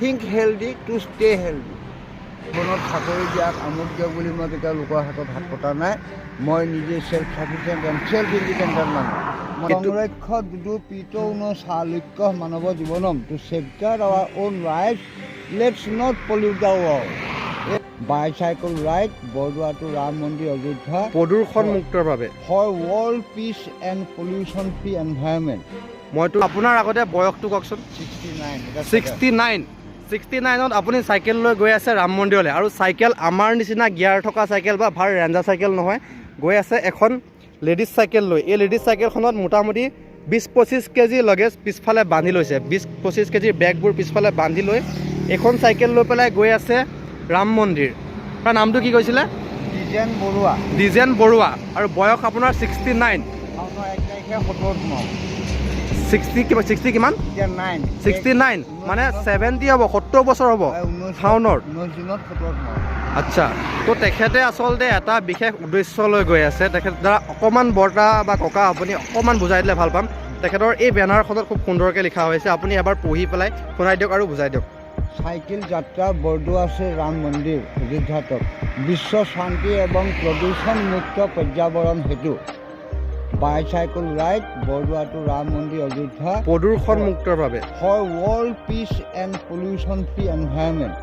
Think healthy two stay healthy. জীৱনত চাকৰি দিয়াক আমোদ দিয়ক বুলি মই কেতিয়াও লোকৰ হাতত হাত পতা নাই। মই নিজে self sufficient and self independent মানুহ। সংৰক্ষ দুদু পিতৌন চালুক্য মানৱ জীৱনম to safeguard our own rights let's not pollute the world. Bicycle ride Baroda to Ram Mandir Ayodhya প্ৰদূষণ মুক্তৰ বাবে for world peace and pollution free environment. মইতো আপোনাৰ আগতে বয়সটো কওকচোন। 69ত আপুনি চাইকেল লৈ গৈ আছে ৰাম মন্দিৰলৈ, আৰু চাইকেল আমাৰ নিচিনা গিয়াৰ থকা চাইকেল বা ভাৰ ৰেঞ্জাৰ চাইকেল নহয়, গৈ আছে এখন লেডিজ চাইকেল লৈ। এই লেডিজ চাইকেলখনত মোটামুটি 20-25 কেজি লগেজ পিছফালে বান্ধি লৈছে, 20-25 কেজিৰ বেগবোৰ পিছফালে বান্ধি লৈ এখন চাইকেল লৈ পেলাই গৈ আছে ৰাম মন্দিৰ। তাৰ নামটো কি কৈছিলে? দ্বিজেন বৰুৱা। আৰু বয়স আপোনাৰ 69। 60 কিমান? 69 মানে 70 হ'ব, 70 বছৰ হ'ব শাওনৰ। আচ্ছা, তো তেখেতে আচলতে এটা বিশেষ উদ্দেশ্য লৈ গৈ আছে। তেখেত দ্বাৰা অকণমান বৰ্তা বা ককা আপুনি অকণমান বুজাই দিলে ভাল পাম। তেখেতৰ এই বেনাৰখনত খুব সুন্দৰকৈ লিখা হৈছে, আপুনি এবাৰ পঢ়ি পেলাই শুনাই দিয়ক আৰু বুজাই দিয়ক। সাইকেল যাত্ৰা বৰদোৱা শ্ৰী ৰাম মন্দিৰ অযোধ্যাত বিশ্ব শান্তি এবং প্ৰদূষণ মুক্ত পৰ্যাবৰণ হেতু bicycle ride Baroda to Ram Mandir Ayodhya প্ৰদূষণ মুক্তৰ বাবে for world peace and pollution free environment.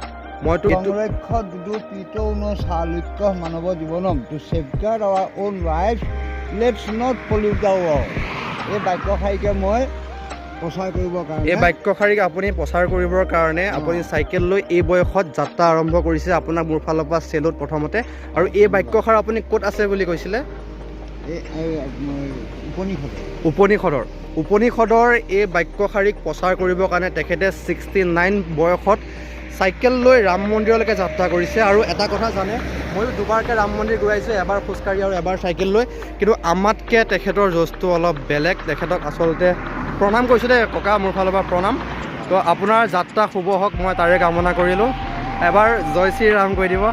মইতো সংৰক্ষ দুদু পিতৌন চালুক্য মানৱ জীৱনম to safeguard our own rights let's not pollute the world. এই বাক্যশাৰীকে মই প্ৰচাৰ কৰিবৰ কাৰণে, এই বাক্যশাৰীক আপুনি প্ৰচাৰ কৰিবৰ কাৰণে আপুনি চাইকেল লৈ এই বয়সত যাত্ৰা আৰম্ভ কৰিছে। আপোনাক মোৰ ফালৰ পৰা চেলুট প্ৰথমতে। আৰু এই বাক্যশাৰ আপুনি ক'ত আছে বুলি কৈছিলে? উপনিষদৰ এই বাক্যশাৰীক প্ৰচাৰ কৰিবৰ কাৰণে তেখেতে 69 বয়সত চাইকেল লৈ ৰাম মন্দিৰলৈকে যাত্ৰা কৰিছে। আৰু এটা কথা জানে, ময়ো দুবাৰকৈ ৰাম মন্দিৰ গৈ আহিছোঁ, এবাৰ খোজকাঢ়ি আৰু এবাৰ চাইকেল লৈ, কিন্তু আমাতকৈ তেখেতৰ য'জটো অলপ বেলেগ। তেখেতক আচলতে প্ৰণাম কৰিছোঁ দেই ককা, মোৰ ফালৰ পৰা প্ৰণাম। তো আপোনাৰ যাত্ৰা শুভ হওক, মই তাৰে কামনা কৰিলোঁ। এবাৰ জয় শ্ৰীৰাম কৈ দিব।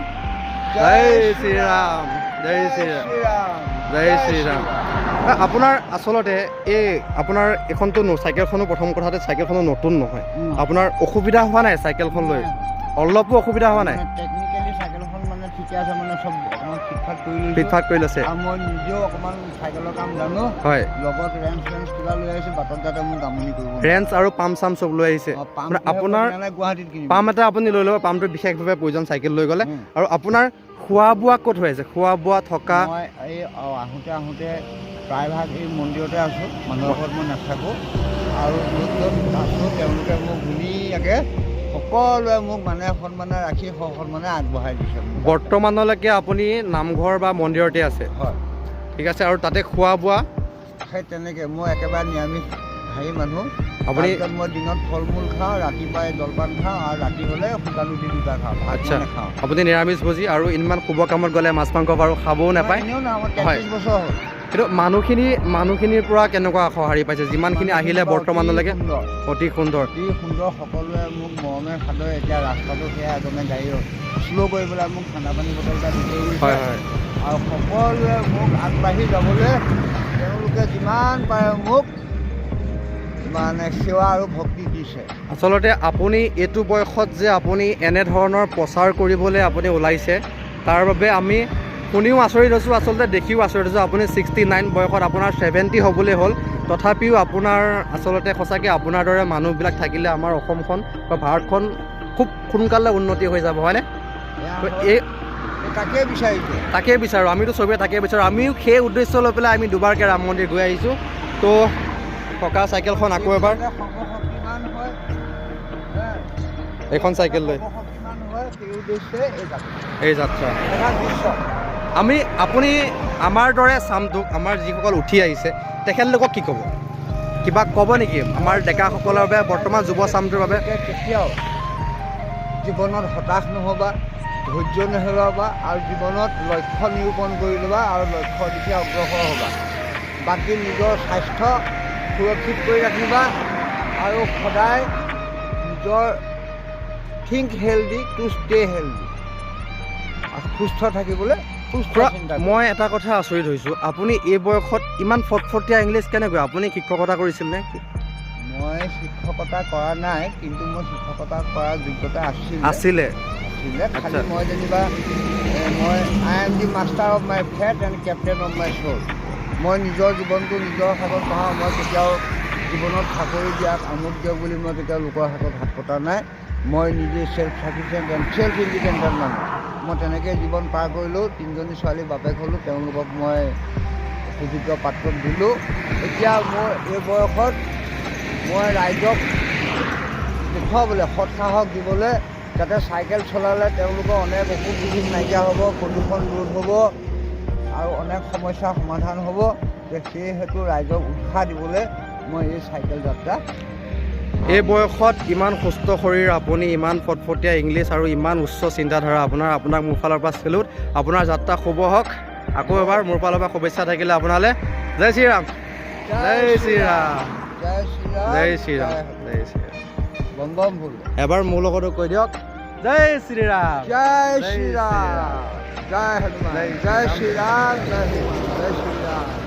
জয় শ্ৰীৰাম, জয় শ্ৰীৰাম, জয় শ্ৰীৰাম। আপোনাৰ আচলতে এই আপোনাৰ এইখনতো চাইকেলখনো প্ৰথম কথাতে চাইকেলখনো নতুন নহয়, আপোনাৰ অসুবিধা হোৱা নাই চাইকেলখন লৈ? অলপো অসুবিধা হোৱা নাই? টেকনিকেলি চাইকেলখন মানে ঠিকে আছে, মানে চব অকণমান ফিটফাট কৰি লৈছে। আৰু মই নিজেও অকণমান চাইকেলৰ কাম জানো। হয়, লগত ৰেঞ্চ কিবা লৈ আহিছোঁ, বাটত যাতে মোক আমনি কৰিব। ৰেঞ্চ আৰু পাম্প চব লৈ আহিছে। আপোনাৰ গুৱাহাটীত কিনিম পাম্প এটা আপুনি লৈ ল'ব, পাম্পটো বিশেষভাৱে প্ৰয়োজন চাইকেল লৈ গ'লে। আৰু আপোনাৰ খোৱা বোৱা ক'ত হৈ আছে? খোৱা বোৱা থকা? মই এই আহোঁতে প্ৰায়ভাগ এই মন্দিৰতে আছোঁ, মানুহৰ ঘৰত মই নাথাকোঁ। আৰু য'ত য'ত আছোঁ তেওঁলোকে মোক ধুনীয়াকৈ সকলোৱে মোক মানে সন্মানে ৰাখি সন্মানে আগবঢ়াই দিছে। বৰ্তমানলৈকে আপুনি নামঘৰ বা মন্দিৰতে আছে? হয়, ঠিক আছে। আৰু তাতে খোৱা বোৱা? সেই তেনেকৈ মই একেবাৰে নিৰামিষ মানুহ। আপুনি মই দিনত ফল মূল খাওঁ, ৰাতিপুৱাই জলপান খাওঁ, আৰু ৰাতি হ'লে শুকান ৰুটি দুটা খাওঁ। আচ্ছা, নাখাওঁ। আপুনি নিৰামিষ ভোজী আৰু ইমান শুভ কামত গ'লে মাছ মাংস বাৰু খাবও নাপায়? এনেও না, আমাৰ 33 বছৰ হ'ল। কিন্তু মানুহখিনিৰ পৰা কেনেকুৱা সঁহাৰি পাইছে যিমানখিনি আহিলে বৰ্তমানলৈকে? অতি সুন্দৰ, সকলোৱে মোক মৰমে সাদৰে। এতিয়া ৰাস্তাটো সেয়া এজনে গাড়ী শ্ল' কৰি পেলাই মোক ঠাণ্ডা পানী বটল এটা দি থৈ গৈছে। হয় হয়। আৰু সকলোৱে মোক আগবাঢ়ি যাবলৈ তেওঁলোকে যিমান পাৰে মোক মানে সেৱা আৰু ভক্তি দিছে। আচলতে আপুনি এইটো বয়সত যে আপুনি এনেধৰণৰ প্ৰচাৰ কৰিবলৈ আপুনি ওলাইছে, তাৰ বাবে আমি শুনিও আচৰিত হৈছোঁ, আচলতে দেখিও আচৰিত হৈছোঁ। আপুনি 69 বয়সত, আপোনাৰ 70 হ'বলৈ হ'ল, তথাপিও আপোনাৰ আচলতে সঁচাকৈ আপোনাৰ দৰে মানুহবিলাক থাকিলে আমাৰ অসমখন বা ভাৰতখন খুব সোনকালে উন্নতি হৈ যাব, হয়নে? এই তাকেই বিচাৰোঁ, আমিতো চবেই তাকেই বিচাৰোঁ। আমিও সেই উদ্দেশ্য লৈ পেলাই আমি দুবাৰকৈ ৰাম মন্দিৰ গৈ আহিছোঁ। তো ককা চাইকেলখন আকৌ এবাৰ, এইখন চাইকেল লৈ এই যাত্ৰা। আপুনি আমাৰ দৰে চামটোক, আমাৰ যিসকল উঠি আহিছে তেখেতলোকক কি ক'ব? কিবা ক'ব নেকি আমাৰ ডেকাসকলৰ বাবে, বৰ্তমান যুৱ চামটোৰ বাবে? কেতিয়াও জীৱনত হতাশ নহ'বা, ধৈৰ্য নেহেৰুৱাবা, আৰু জীৱনত লক্ষ্য নিৰূপণ কৰি ল'বা আৰু লক্ষ্য দিশে অগ্ৰসৰ হ'বা। বাকী নিজৰ স্বাস্থ্য সুৰক্ষিত কৰি ৰাখিবা, আৰু সদায় নিজৰ think healthy two stay healthy, সুস্থ থাকিবলৈ মই এটা কথা আচৰিত হৈছোঁ, আপুনি এই বয়সত ইমান ফটফটীয়া ইংলিছ কেনেকৈ? আপুনি শিক্ষকতা কৰিছিল নে? মই শিক্ষকতা কৰা নাই, কিন্তু মই শিক্ষকতা কৰাৰ যোগ্যতা আছিলে আছিলে। খালি আচ্ছা। মই যেনিবা মই I am the master of my faith and captain of my soul. মই নিজৰ জীৱনটো নিজৰ হাতত পাওঁ। মই কেতিয়াও জীৱনত চাকৰি দিয়াক আমুক দিয়ক বুলি মই কেতিয়াও লোকৰ হাতত হাত পতা নাই। মই নিজে self sufficient and self independent মানুহ। মই তেনেকৈ জীৱন পাৰ কৰিলোঁ। 3জনী ছোৱালী বাপেক হ'লোঁ, তেওঁলোকক মই উপযুক্ত পাত্ৰত দিলোঁ। এতিয়া মোৰ এই বয়সত মই ৰাইজক দেখুৱাবলৈ, সৎ সাহস দিবলৈ, যাতে চাইকেল চলালে তেওঁলোকৰ অনেক অসুখ বিসুখ নাইকিয়া হ'ব, প্ৰদূষণ ৰোধ হ'ব আৰু অনেক সমস্যাৰ সমাধান হ'ব। সেই হেতু ৰাইজক উৎসাহ দিবলৈ মই এই চাইকেল যাত্ৰা। এই বয়সত ইমান সুস্থ শৰীৰ, আপুনি ইমান ফটফটীয়া ইংলিছ আৰু ইমান উচ্চ চিন্তাধাৰা, আপোনাক মোৰ ফালৰ পৰা চেলুট। আপোনাৰ যাত্ৰা শুভ হওক। আকৌ এবাৰ মোৰ ফালৰ পৰা শুভেচ্ছা থাকিলে আপোনালৈ। জয় শ্ৰীৰাম, জয় শ্ৰীৰাম, জয় শ্ৰীৰাম, জয় শ্ৰীৰাম, জয় শ্ৰীৰাম। বম বম ভুল। এবাৰ মোৰ লগতো কৈ দিয়ক, জয় শ্ৰীৰাম, জয় শ্ৰীৰাম, জয় হনুমান, জয় শ্ৰীৰাম, জয় হনুমান, জয় শ্ৰীৰাম।